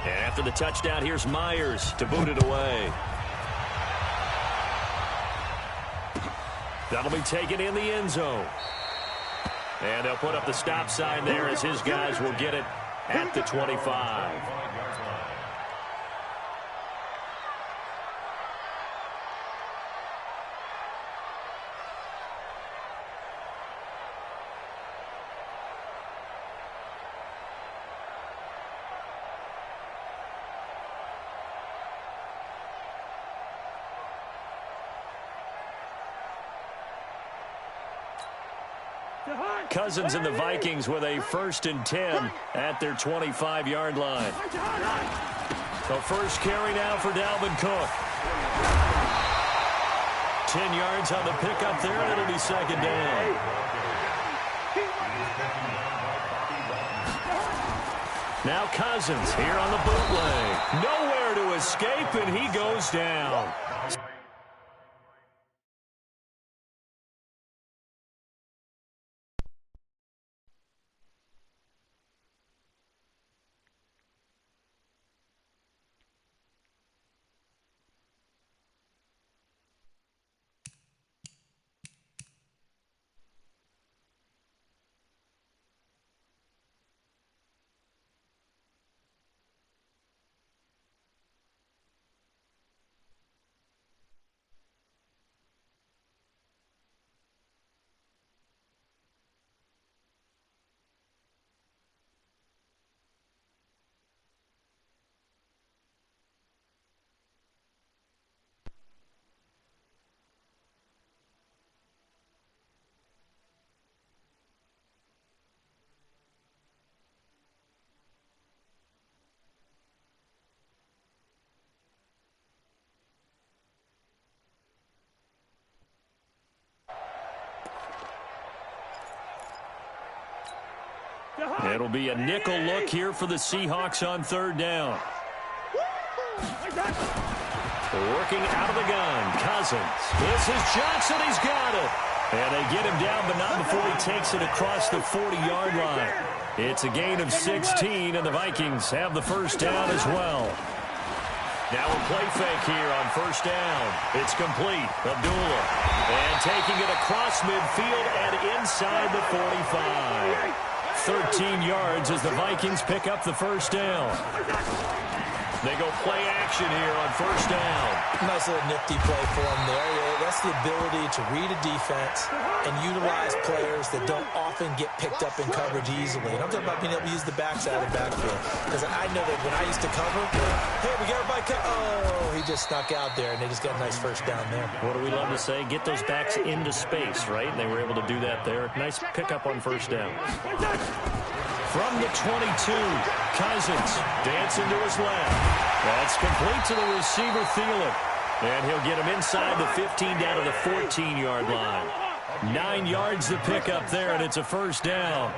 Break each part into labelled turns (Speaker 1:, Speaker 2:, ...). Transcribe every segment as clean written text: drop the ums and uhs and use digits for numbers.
Speaker 1: And after the touchdown, here's Myers to boot it away. That'll be taken in the end zone. And they'll put up the stop sign there as his guys will get it at the 25. Cousins and the Vikings with a 1st and 10 at their 25-yard line. So first carry now for Dalvin Cook. 10 yards on the pickup there, and it'll be 2nd down. Now Cousins here on the bootleg. Nowhere to escape, and he goes down. It'll be a nickel look here for the Seahawks on 3rd down. Working out of the gun, Cousins. This is Johnson. He's got it. And they get him down, but not before he takes it across the 40-yard line. It's a gain of 16, and the Vikings have the 1st down as well. Now a play fake here on 1st down. It's complete. Abdullah. And taking it across midfield and inside the 45. 13 yards as the Vikings pick up the 1st down. They go play action here on 1st down.
Speaker 2: Nice little nifty play for them there. That's the ability to read a defense and utilize players that don't often get picked up in coverage easily. And I'm talking about being able to use the backside of the backfield. Because I know that when I used to cover, hey, we got everybody oh, he just snuck out there, and they just got a nice 1st down there.
Speaker 1: What do we love to say? Get those backs into space, right? And they were able to do that there. Nice pickup on 1st down. From the 22, Cousins dancing to his left. That's complete to the receiver, Thielen. And he'll get him inside the 15 down to the 14-yard line. 9 yards to pick up there, and it's a 1st down.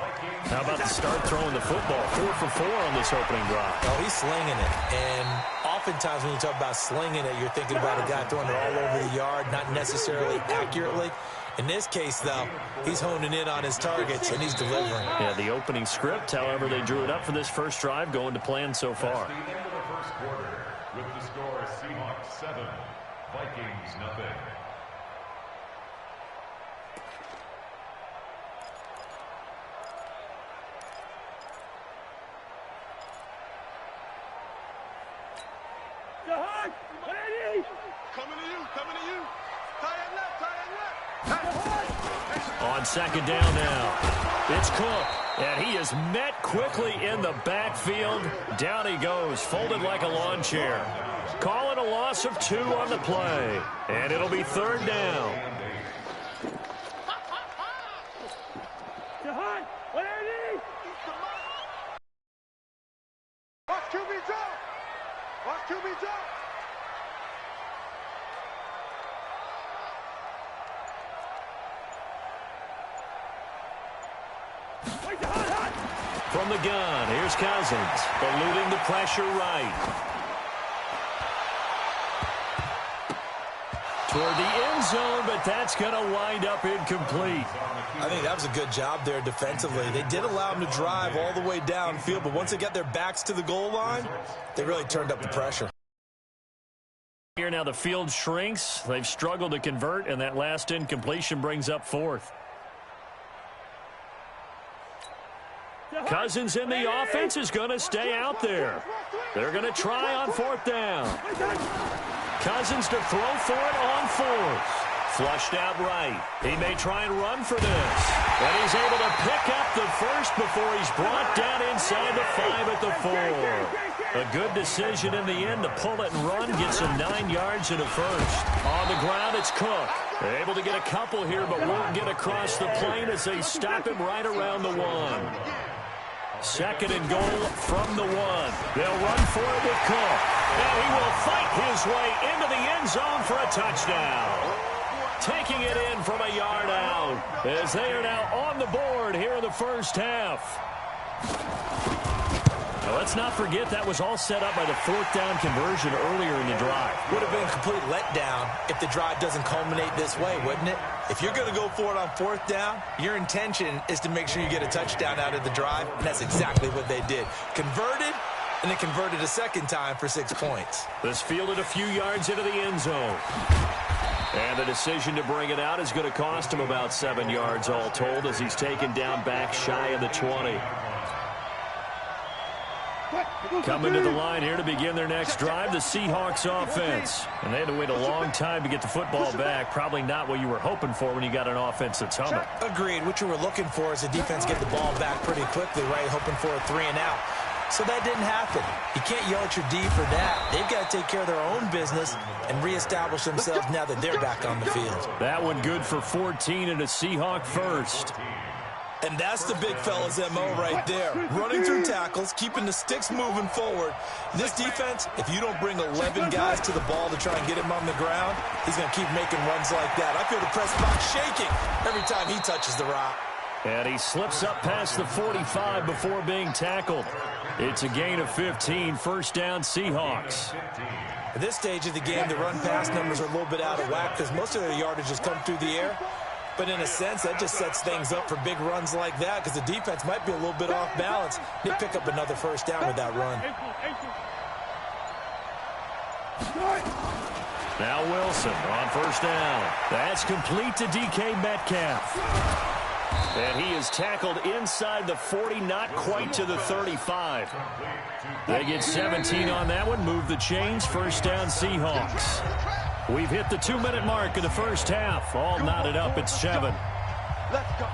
Speaker 1: How about the start throwing the football? 4 for 4 on this opening drive.
Speaker 2: Oh, he's slinging it. And oftentimes when you talk about slinging it, you're thinking about a guy throwing it all over the yard, not necessarily accurately. In this case, though, he's honing in on his targets, and he's delivering.
Speaker 1: Yeah, the opening script, however, they drew it up for this first drive, going to plan so far.
Speaker 3: With the score, Seahawks 7, Vikings 0.
Speaker 4: Coming to you, coming to you. Tie it left.
Speaker 1: On 2nd down now, it's Cook, and he is met quickly in the backfield. Down he goes, folded like a lawn chair. Calling a loss of 2 on the play, and it'll be 3rd down.
Speaker 4: Watch QB jump. Watch QB jump.
Speaker 1: From the gun, here's Cousins, eluding the pressure right. toward the end zone, but that's going to wind up incomplete.
Speaker 2: I think that was a good job there defensively. They did allow them to drive all the way downfield, but once they got their backs to the goal line, they really turned up the pressure.
Speaker 1: Here now the field shrinks. They've struggled to convert, and that last incompletion brings up fourth. Cousins in the offense is going to stay out there. They're going to try on fourth down. Cousins to throw for it on fourth. Flushed out right. He may try and run for this. But he's able to pick up the first before he's brought down inside the 5 at the 4. A good decision in the end to pull it and run. Gets him 9 yards and a first. On the ground, it's Cook. They're able to get a couple here, but won't get across the plane as they stop him right around the 1. Second and goal from the 1. They'll run for it with Cook. And he will fight his way into the end zone for a touchdown. Taking it in from a yard out as they are now on the board here in the first half. Now, let's not forget that was all set up by the fourth down conversion earlier in the drive.
Speaker 2: Would have been a complete letdown if the drive doesn't culminate this way, wouldn't it? If you're going to go for it on fourth down, your intention is to make sure you get a touchdown out of the drive, and that's exactly what they did. Converted, and then converted a second time for 6 points.
Speaker 1: This fielded a few yards into the end zone. And the decision to bring it out is going to cost him about 7 yards all told as he's taken down back shy of the 20. Coming to the line here to begin their next drive, the Seahawks offense. And they had to wait a long time to get the football back. Probably not what you were hoping for when you got an offense that's humming.
Speaker 2: Agreed. What you were looking for is the defense get the ball back pretty quickly, right? Hoping for a 3 and out. So that didn't happen. You can't yell at your D for that. They've got to take care of their own business and reestablish themselves now that they're back on the field.
Speaker 1: That one good for 14 and a Seahawk first.
Speaker 2: And that's the big fella's MO right there. Running through tackles, keeping the sticks moving forward. This defense, if you don't bring 11 guys to the ball to try and get him on the ground, he's going to keep making runs like that. I feel the press box shaking every time he touches the rock.
Speaker 1: And he slips up past the 45 before being tackled. It's a gain of 15, first down Seahawks.
Speaker 2: At this stage of the game, the run-pass numbers are a little bit out of whack because most of their yardage has come through the air. But in a sense, that just sets things up for big runs like that because the defense might be a little bit off balance. They pick up another first down with that run.
Speaker 1: Now Wilson on first down. That's complete to DK Metcalf. And he is tackled inside the 40, not quite to the 35. They get 17 on that one, move the chains, first down Seahawks. We've hit the 2-minute mark of the first half. All knotted up at 7.
Speaker 4: Let's go.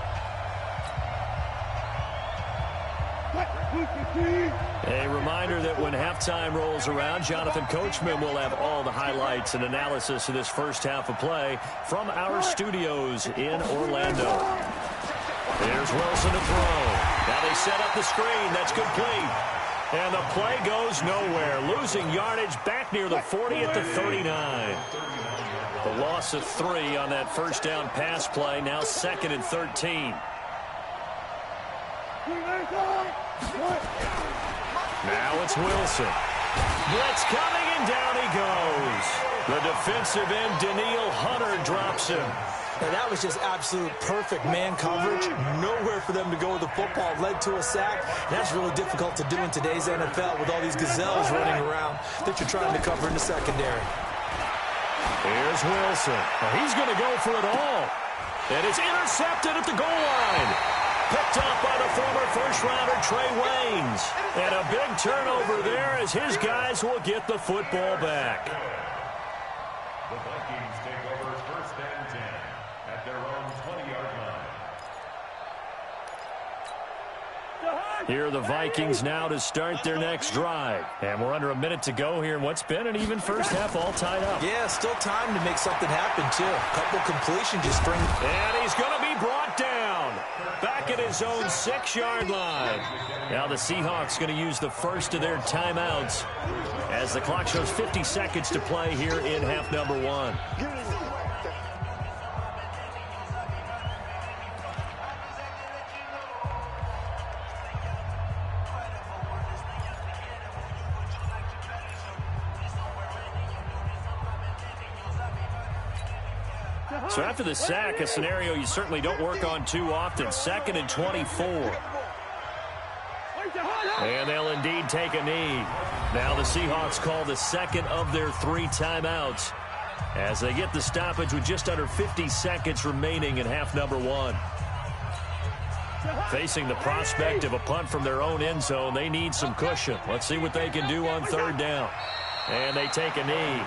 Speaker 1: A reminder that when halftime rolls around, Jonathan Coachman will have all the highlights and analysis of this first half of play from our studios in Orlando. Here's Wilson to throw. Now they set up the screen. That's complete. And the play goes nowhere. Losing yardage back near the 40 at the 39. The loss of 3 on that first down pass play. Now 2nd and 13. Now it's Wilson. Blitz coming, and down he goes. The defensive end, Daniil Hunter, drops him.
Speaker 2: Now that was just absolute perfect man coverage. Nowhere for them to go with the football. Led to a sack. That's really difficult to do in today's NFL with all these gazelles running around that you're trying to cover in the secondary.
Speaker 1: Here's Wilson. Now he's going to go for it all. And it's intercepted at the goal line. Picked up by the former first-rounder Trey Waynes. And a big turnover there as his guys will get the football back.
Speaker 3: The Vikings take over first and 10 at their own 20-yard line.
Speaker 1: Here are the Vikings now to start their next drive. And we're under a minute to go here in what's been an even first half, all tied up.
Speaker 2: Yeah, still time to make something happen, too. A couple completions just string.
Speaker 1: And he's going to be brought down. Back at his own 6-yard line. Now the Seahawks going to use the first of their timeouts as the clock shows 50 seconds to play here in half number 1. So after the sack, a scenario you certainly don't work on too often. 2nd and 24. And they'll indeed take a knee. Now the Seahawks call the second of their 3 timeouts as they get the stoppage with just under 50 seconds remaining in half number 1. Facing the prospect of a punt from their own end zone, they need some cushion. Let's see what they can do on 3rd down. And they take a knee.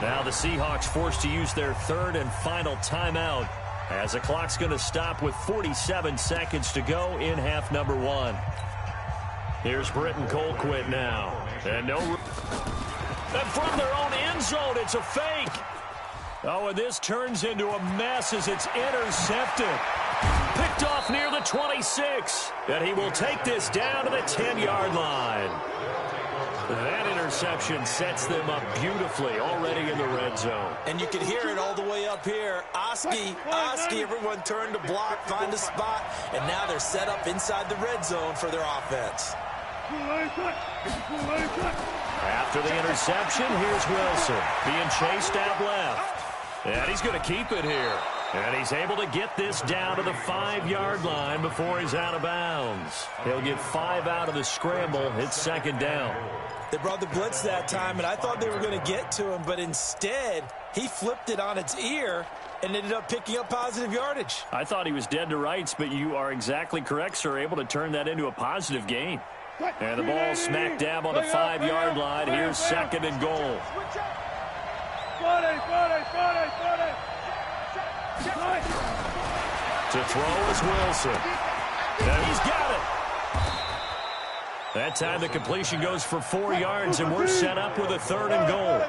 Speaker 1: Now the Seahawks forced to use their 3rd and final timeout as the clock's going to stop with 47 seconds to go in half number 1. Here's Britton Colquitt now. And from their own end zone, it's a fake. Oh, and this turns into a mess as it's intercepted. Picked off near the 26. And he will take this down to the 10-yard line. That interception sets them up beautifully already in the red zone.
Speaker 2: And you can hear it all the way up here. Oski, everyone turned to block, find a spot, and now they're set up inside the red zone for their offense.
Speaker 1: After the interception, here's Wilson being chased out left. And he's going to keep it here. And he's able to get this down to the 5-yard line before he's out of bounds. He'll get 5 out of the scramble. It's 2nd down.
Speaker 2: They brought the blitz that time, and I thought they were going to get to him, but instead, he flipped it on its ear and ended up picking up positive yardage.
Speaker 1: I thought he was dead to rights, but you are exactly correct, sir. Able to turn that into a positive gain. And the ball smack dab on the 5-yard line. Here's 2nd and goal. To throw is Wilson. And he's got it. That time the completion goes for 4 yards, and we're set up with a 3rd and goal.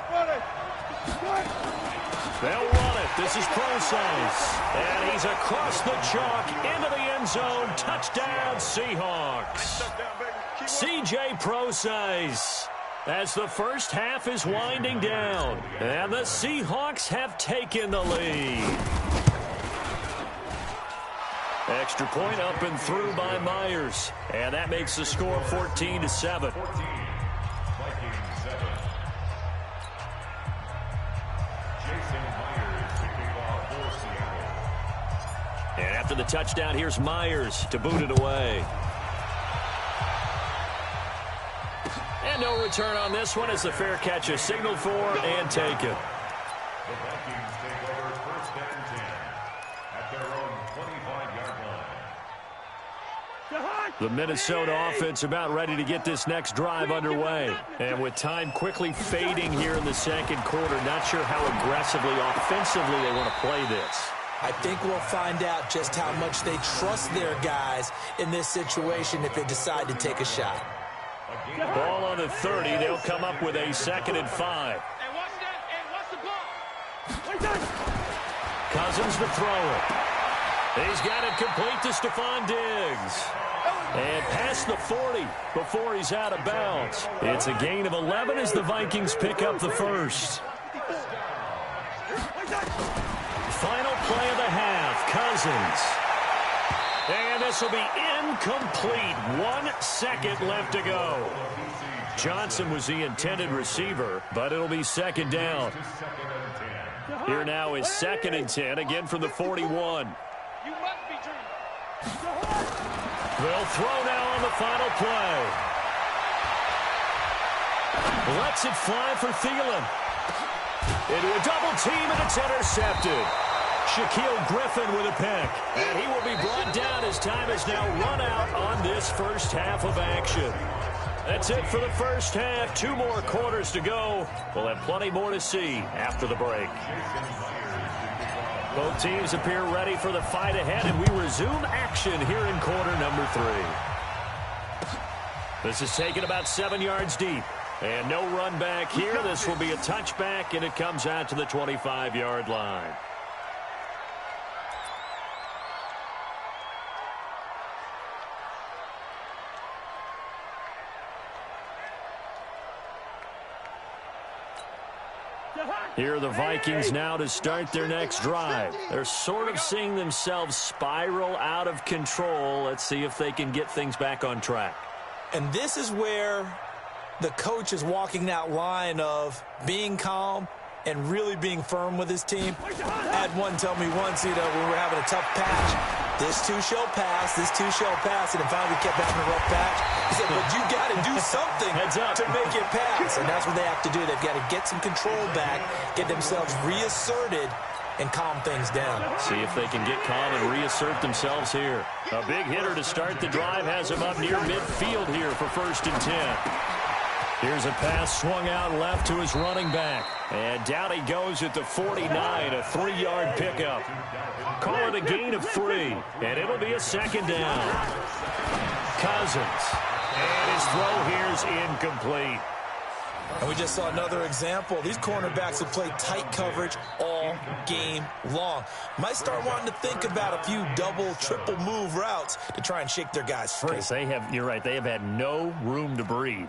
Speaker 1: They'll run it. This is Procise. And he's across the chalk into the end zone. Touchdown, Seahawks. C.J. Procise. As the first half is winding down, and the Seahawks have taken the lead. Extra point up and through by Myers, and that makes the score 14-7. And after the touchdown, here's Myers to boot it away. And no return on this one as the fair catch is signaled for and taken.
Speaker 3: The Vikings take over 1st and 10 at their own 25-yard line.
Speaker 1: The Minnesota offense about ready to get this next drive underway. And with time quickly fading here in the 2nd quarter, not sure how aggressively, offensively they want to play this.
Speaker 2: I think we'll find out just how much they trust their guys in this situation if they decide to take a shot.
Speaker 1: Ball on the 30. They'll come up with a 2nd and 5. Cousins to throw it. He's got it complete to Stephon Diggs. And past the 40 before he's out of bounds. It's a gain of 11 as the Vikings pick up the first. Final play of the half. Cousins. And this will be incomplete. 1 second left to go. Johnson was the intended receiver, but it'll be 2nd down. Here now is 2nd and 10, again from the 41. They'll throw now on the final play. Lets it fly for Thielen. Into a double team, and it's intercepted. Shaquille Griffin with a pick. And he will be brought down as time is now run out on this first half of action. That's it for the first half. 2 more quarters to go. We'll have plenty more to see after the break. Both teams appear ready for the fight ahead, and we resume action here in quarter number 3. This is taken about 7 yards deep. And no run back here. This will be a touchback, and it comes out to the 25-yard line. Here are the Vikings now to start their next drive. They're sort of seeing themselves spiral out of control. Let's see if they can get things back on track.
Speaker 2: And this is where the coach is walking that line of being calm and really being firm with his team. I had one tell me once, when we were having a tough patch, this too shall pass, this too shall pass, and then finally we kept having a rough patch. He said, but you got to do something to make it pass, and that's what they have to do. They've got to get some control back, get themselves reasserted, and calm things down.
Speaker 1: See if they can get calm and reassert themselves here. A big hitter to start the drive has him up near midfield here for 1st and 10. Here's a pass swung out left to his running back. And down he goes at the 49, a 3-yard pickup. Call it a gain of 3, and it'll be a 2nd down. Cousins. And his throw here's incomplete.
Speaker 2: And we just saw another example. These cornerbacks have played tight coverage all game long. Might start wanting to think about a few double, triple move routes to try and shake their guys free.
Speaker 1: You're right, they have had no room to breathe.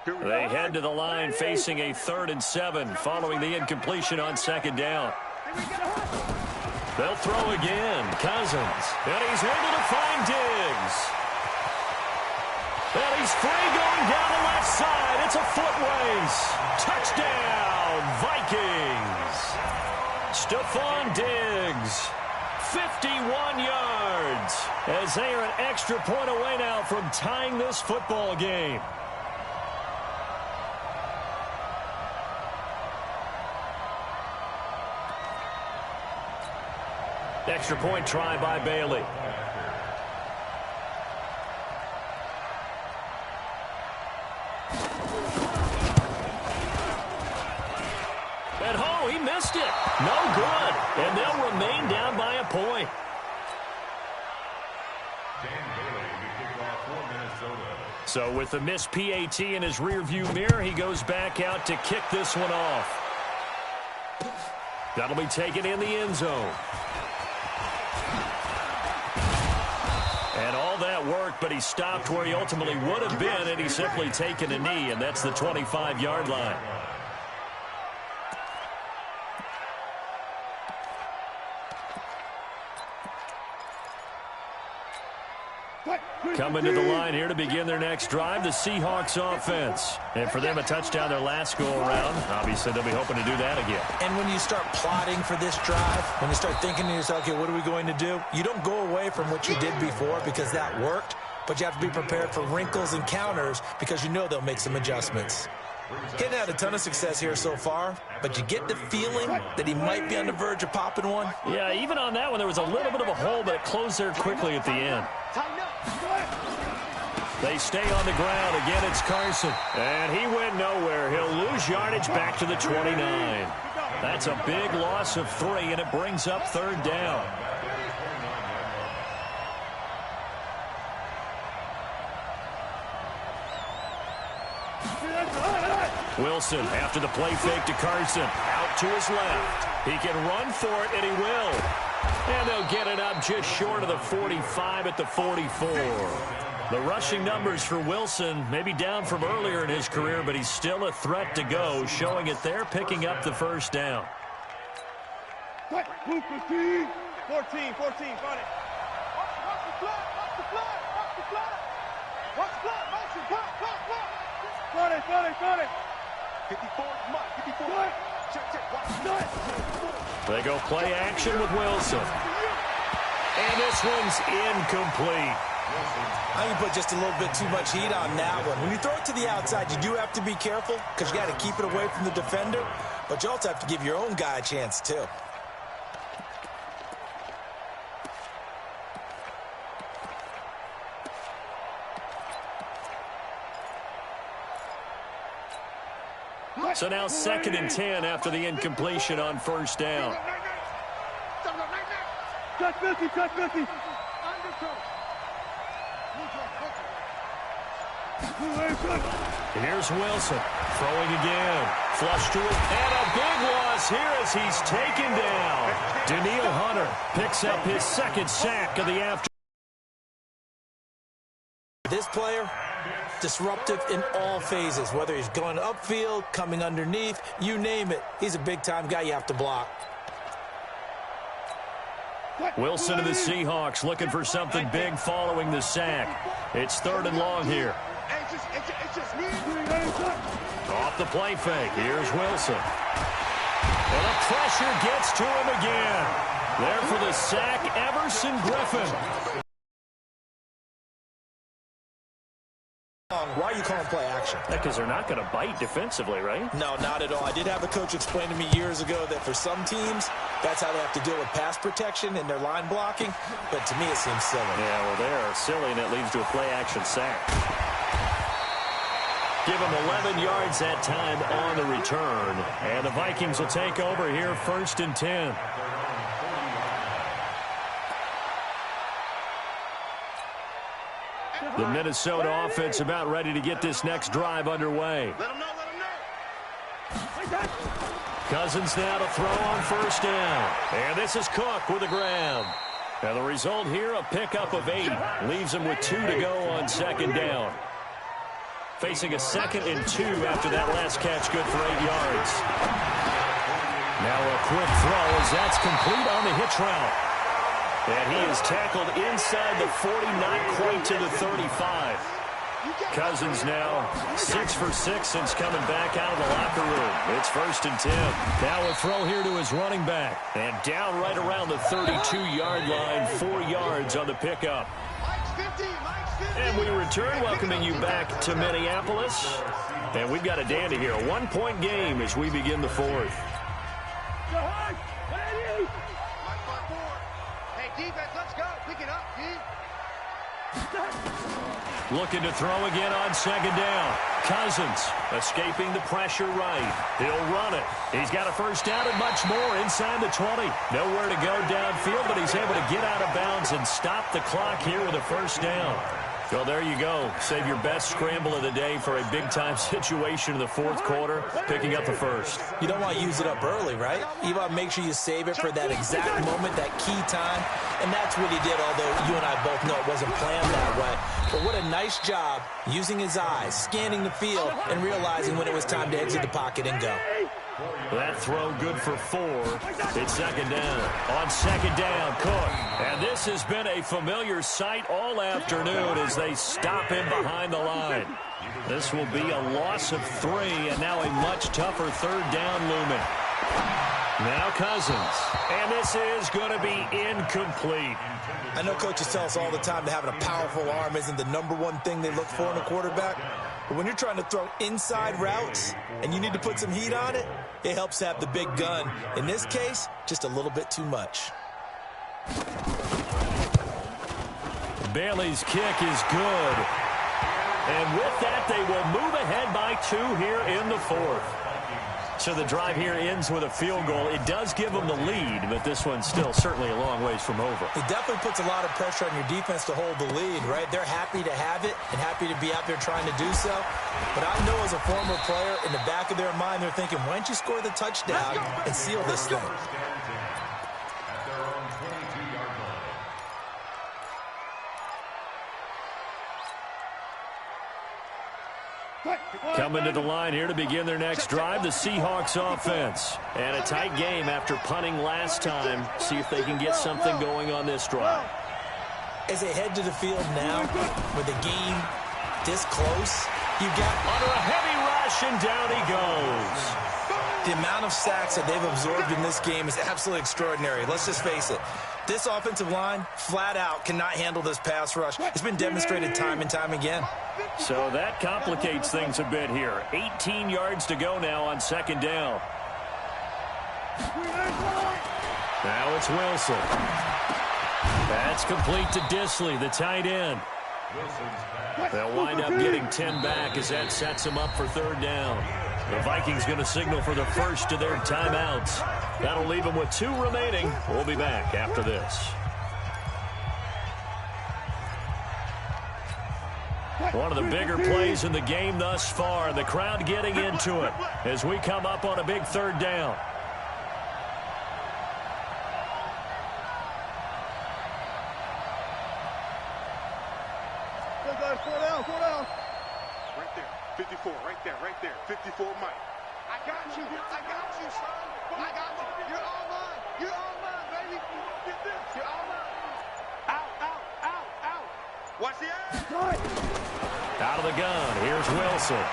Speaker 1: They head to the line facing a 3rd and 7 following the incompletion on 2nd down. They'll throw again. Cousins. And he's able to find Diggs. And he's free going down the left side. It's a foot race. Touchdown, Vikings. Stephon Diggs. 51 yards. As they are an extra point away now from tying this football game. Extra point try by Bailey. And he missed it. No good. And they'll remain down by a point. So with the missed PAT in his rearview mirror, he goes back out to kick this one off. That'll be taken in the end zone. And all that worked, but he stopped where he ultimately would have been, and he's simply taken a knee, and that's the 25-yard line. Coming to the line here to begin their next drive, the Seahawks offense. And for them, a touchdown their last go-around. Obviously, they'll be hoping to do that again.
Speaker 2: And when you start plotting for this drive, when you start thinking to yourself, okay, what are we going to do? You don't go away from what you did before because that worked, but you have to be prepared for wrinkles and counters because you know they'll make some adjustments. Getting had a ton of success here so far, but you get the feeling that he might be on the verge of popping one.
Speaker 1: Yeah, even on that one, there was a little bit of a hole, but it closed there quickly at the end. They stay on the ground. Again, it's Carson. And he went nowhere. He'll lose yardage back to the 29. That's a big loss of 3, and it brings up 3rd down. Wilson, after the play fake to Carson, out to his left. He can run for it, and he will. And they'll get it up just short of the 45 at the 44. The rushing numbers for Wilson may be down from earlier in his career, but he's still a threat to go, showing it there, picking up the 1st down.
Speaker 4: 14, 14, got it. Watch the flat, watch the flat, watch the flat. Watch the flat, motion, got it. 54, come on, 54. Check, watch.
Speaker 1: They go play action with Wilson. And this one's incomplete.
Speaker 2: I think you put just a little bit too much heat on that one. When you throw it to the outside, you do have to be careful because you got to keep it away from the defender, but you also have to give your own guy a chance too.
Speaker 1: So now 2nd and 10 after the incompletion on 1st down.
Speaker 4: Touch 50.
Speaker 1: Here's Wilson throwing again. Flush to it. And a big loss here as he's taken down. Daniil Hunter picks up his 2nd sack of the afternoon.
Speaker 2: This player, disruptive in all phases, whether he's going upfield, coming underneath, you name it. He's a big-time guy you have to block.
Speaker 1: Wilson and the Seahawks looking for something big following the sack. It's 3rd and long here. Off the play fake. Here's Wilson. And the pressure gets to him again. There for the sack, Everson Griffin.
Speaker 2: Why are you calling play action?
Speaker 1: Because they're not going to bite defensively, right?
Speaker 2: No, not at all. I did have a coach explain to me years ago that for some teams, that's how they have to deal with pass protection and their line blocking. But to me, it seems silly.
Speaker 1: Yeah, well, they're silly, and it leads to a play action sack. Give them 11 yards that time on the return. And the Vikings will take over here 1st and 10. The Minnesota offense about ready to get this next drive underway. Cousins now to throw on 1st down. And this is Cook with the grab. And the result here, a pickup of 8. Leaves him with 2 to go on 2nd down. Facing a 2nd and 2 after that last catch, good for 8 yards. Now a quick throw as that's complete on the hitch route. And he is tackled inside the 40, not quite to the 35. Cousins now 6 for 6 since coming back out of the locker room. It's 1st and 10. Now a throw here to his running back. And down right around the 32-yard line, 4 yards on the pickup. And we return, welcoming you back to Minneapolis. And we've got a dandy here. A 1-point game as we begin the 4th.
Speaker 4: Defense, let's go. Pick it up, D.
Speaker 1: Looking to throw again on 2nd down. Cousins escaping the pressure right. He'll run it. He's got a 1st down and much more inside the 20. Nowhere to go downfield, but he's able to get out of bounds and stop the clock here with a 1st down. Well, there you go. Save your best scramble of the day for a big-time situation in the 4th quarter, picking up the 1st.
Speaker 2: You don't want to use it up early, right? You want to make sure you save it for that exact moment, that key time. And that's what he did, although you and I both know it wasn't planned that way. But what a nice job using his eyes, scanning the field, and realizing when it was time to exit the pocket and go.
Speaker 1: That throw good for 4. It's 2nd down. On 2nd down, Cook. And this has been a familiar sight all afternoon as they stop him behind the line. This will be a loss of 3, and now a much tougher 3rd down looming. Now Cousins. And this is going to be incomplete.
Speaker 2: I know coaches tell us all the time that having a powerful arm isn't the #1 thing they look for in a quarterback. But when you're trying to throw inside routes and you need to put some heat on it, it helps have the big gun. In this case, just a little bit too much.
Speaker 1: Bailey's kick is good. And with that, they will move ahead by 2 here in the 4th. So the drive here ends with a field goal. It does give them the lead, but this one's still certainly a long ways from over.
Speaker 2: It definitely puts a lot of pressure on your defense to hold the lead, right? They're happy to have it and happy to be out there trying to do so. But I know as a former player, in the back of their mind, they're thinking, why don't you score the touchdown and seal this thing?
Speaker 1: Coming to the line here to begin their next drive, the Seahawks offense. And a tight game after punting last time. See if they can get something going on this drive.
Speaker 2: As they head to the field now, with the game this close, you got
Speaker 1: under a heavy rush, and down he goes.
Speaker 2: The amount of sacks that they've absorbed in this game is absolutely extraordinary. Let's just face it. This offensive line, flat out, cannot handle this pass rush. It's been demonstrated time and time again.
Speaker 1: So that complicates things a bit here. 18 yards to go now on 2nd down. Now it's Wilson. That's complete to Disley, the tight end. They'll wind up getting 10 back as that sets them up for 3rd down. The Vikings going to signal for the first of their timeouts. That'll leave them with 2 remaining. We'll be back after this. One of the bigger plays in the game thus far. The crowd getting into it as we come up on a big 3rd down.
Speaker 4: Slow down. Right there. 54, right there. 54, Mike. I got you, son. I got you. You're all mine. Baby. Get this. You're all out. Watch the out.
Speaker 1: Out of the gun, here's Wilson.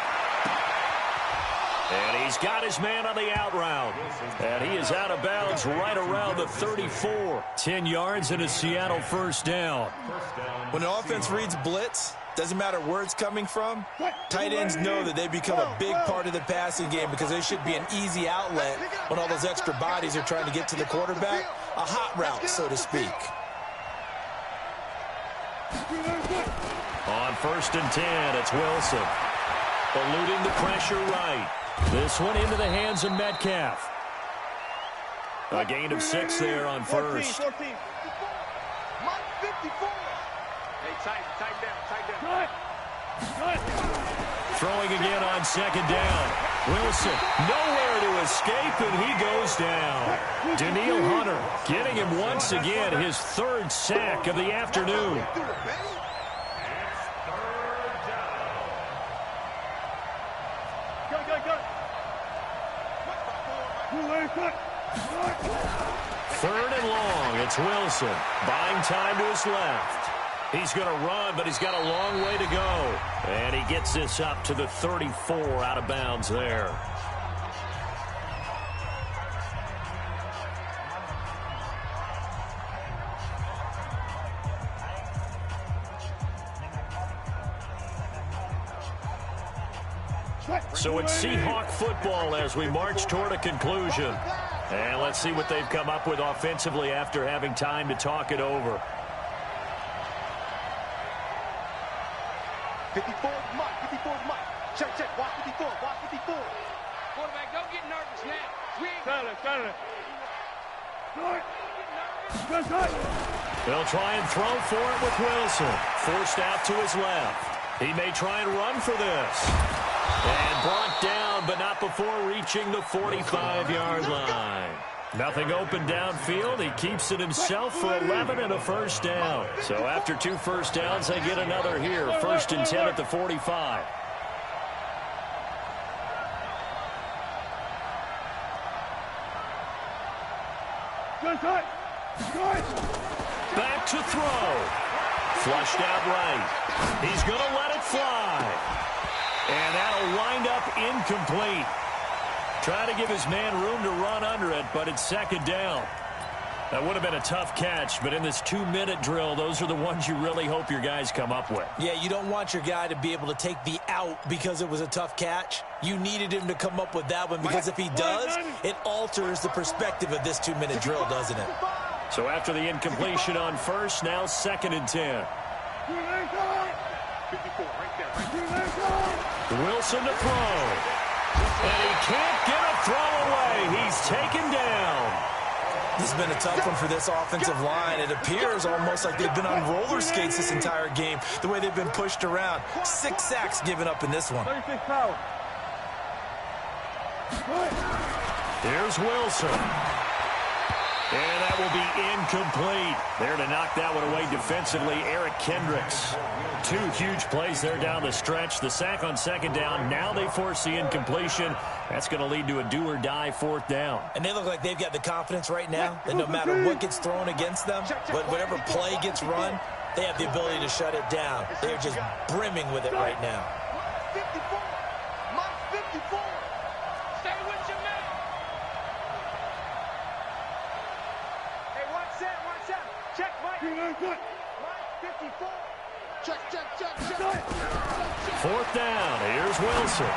Speaker 1: And he's got his man on the out route. And he is out of bounds right around the 34. 10 yards and a Seattle first down.
Speaker 2: When an offense reads blitz, doesn't matter where it's coming from, tight ends know that they become a big part of the passing game because they should be an easy outlet when all those extra bodies are trying to get to the quarterback. A hot route, so to speak.
Speaker 1: On 1st and 10, it's Wilson. Eluding the pressure right. This one into the hands of Metcalf. A gain of 6 there on 1st.
Speaker 4: 14. Mike 54. Hey, tight down.
Speaker 1: Throwing again on 2nd down. Wilson nowhere to escape, and he goes down. Daniil Hunter getting him once again, his 3rd sack of the afternoon. Third and long, it's Wilson. Buying time to his left. He's going to run, but he's got a long way to go. And he gets this up to the 34 out of bounds there. So it's Seahawk football as we march toward a conclusion. And let's see what they've come up with offensively after having time to talk it over.
Speaker 4: 54 is Mike. Check. Watch 54.
Speaker 5: Quarterback, don't get nervous now. We ain't
Speaker 4: Got it.
Speaker 1: They'll try and throw for it with Wilson. Forced out to his left. He may try and run for this. And brought down, but not before reaching the 45-yard line. Nothing open downfield. He keeps it himself for 11 and a first down. So after 2 first downs, they get another here. 1st and 10 at the 45. Back to throw. Flushed out right. He's going to let it fly. And that'll wind up incomplete. Trying to give his man room to run under it, but it's 2nd down. That would have been a tough catch, but in this 2-minute drill, those are the ones you really hope your guys come up with.
Speaker 2: Yeah, you don't want your guy to be able to take the out because it was a tough catch. You needed him to come up with that one because if he does, it alters the perspective of this 2-minute drill, doesn't it?
Speaker 1: So after the incompletion on 1st, now 2nd and 10.
Speaker 4: 54, right there.
Speaker 1: Wilson to throw. And he can't get a throw away. He's taken down.
Speaker 2: This has been a tough one for this offensive line. It appears almost like they've been on roller skates this entire game, the way they've been pushed around. 6 sacks given up in this one.
Speaker 4: 36 power.
Speaker 1: Here's Wilson. And that will be incomplete. There to knock that one away defensively, Eric Kendricks. 2 huge plays there down the stretch. The sack on 2nd down. Now they force the incompletion. That's going to lead to a do-or-die 4th down.
Speaker 2: And they look like they've got the confidence right now that no matter what gets thrown against them, whatever play gets run, they have the ability to shut it down. They're just brimming with it right now.
Speaker 4: 54. Mike 54.
Speaker 5: stay with your man.
Speaker 4: Hey, watch that. Check, Mike. Mike 54. Check.
Speaker 1: 4th down. Here's Wilson.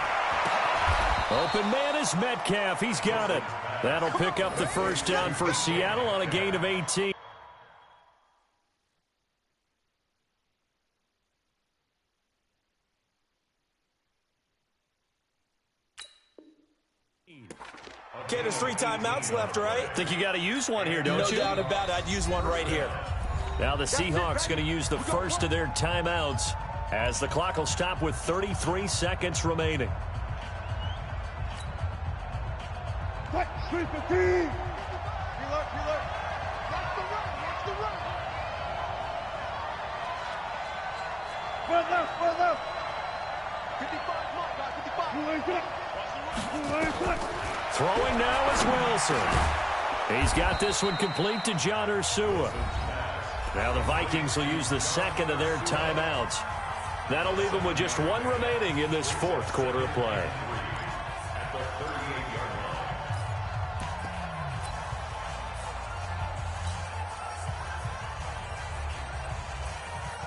Speaker 1: Open man is Metcalf. He's got it. That'll pick up the first down for Seattle on a gain of 18.
Speaker 2: Okay, there's 3 timeouts left, right?
Speaker 1: Think you got to use one here, don't you?
Speaker 2: No doubt about it. I'd use one right here.
Speaker 1: Now the Seahawks going to use the first of their timeouts as the clock will stop with 33 seconds remaining.
Speaker 4: Sweep the team. Reload. Watch the run. Run left. 55, Mike, 55.
Speaker 1: Throwing now is Wilson. He's got this one complete to John Ursua. Now the Vikings will use the second of their timeouts. That'll leave them with just one remaining in this fourth quarter of play.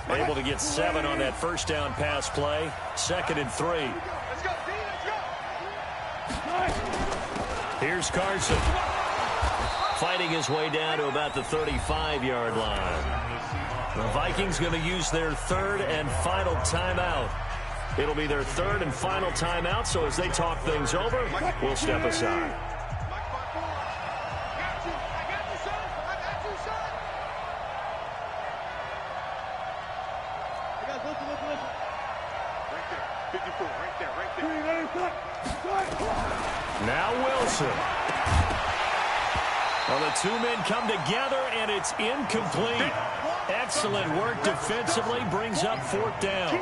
Speaker 1: Able to get 7 on that first down pass play. 2nd and 3.
Speaker 4: Let's go, D, let's go.
Speaker 1: Here's Carson. Fighting his way down to about the 35-yard line. The Vikings going to use their third and final timeout. It'll be their third and final timeout, so as they talk things over, we'll step aside. Now Wilson. Well, the two men come together, and it's incomplete. Excellent work defensively, brings up 4th down.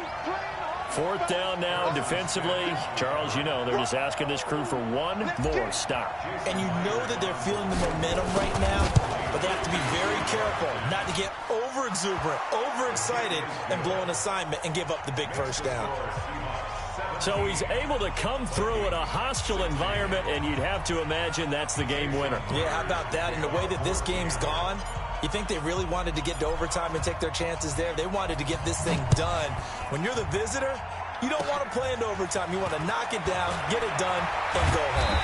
Speaker 1: 4th down now defensively. Charles, you know, they're just asking this crew for one more stop.
Speaker 2: And you know that they're feeling the momentum right now, but they have to be very careful not to get over-exuberant, overexcited, and blow an assignment and give up the big first down.
Speaker 1: So he's able to come through in a hostile environment, and you'd have to imagine that's the game winner.
Speaker 2: Yeah, how about that? And the way that this game's gone, you think they really wanted to get to overtime and take their chances there? They wanted to get this thing done. When you're the visitor, you don't want to play into overtime. You want to knock it down, get it done, and go home.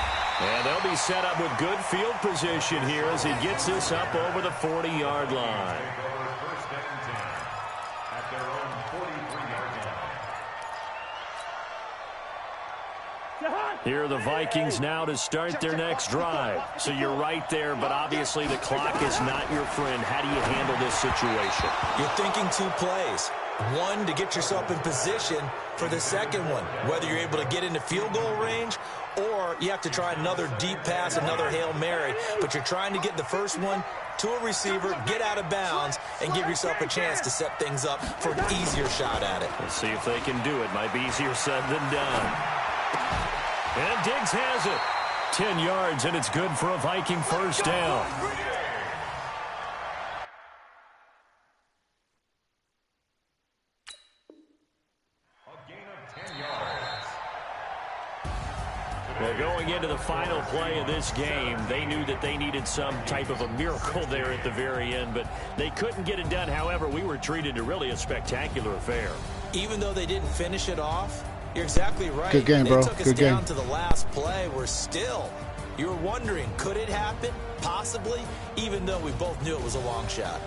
Speaker 1: And they'll be set up with good field position here as he gets this up over the 40-yard line. Here are the Vikings now to start their next drive. So you're right there, but obviously the clock is not your friend. How do you handle this situation?
Speaker 2: You're thinking 2 plays. One, to get yourself in position for the second one, whether you're able to get into field goal range or you have to try another deep pass, another Hail Mary. But you're trying to get the first one to a receiver, get out of bounds, and give yourself a chance to set things up for an easier shot at it.
Speaker 1: Let's see if they can do it. Might be easier said than done. And Diggs has it. 10 yards, and it's good for a Viking first down. Well, going into the final play of this game, they knew that they needed some type of a miracle there at the very end, but they couldn't get it done. However, we were treated to really a spectacular affair.
Speaker 2: Even though they didn't finish it off, you're exactly right.
Speaker 6: Good game, bro.
Speaker 2: They took us down to the last play. We're still, you were wondering, could it happen? Possibly, even though we both knew it was a long shot.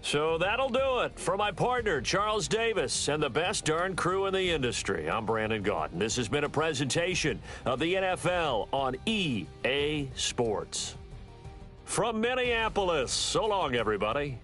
Speaker 1: So that'll do it for my partner, Charles Davis, and the best darn crew in the industry. I'm Brandon Gaudin. This has been a presentation of the NFL on EA Sports. From Minneapolis, so long, everybody.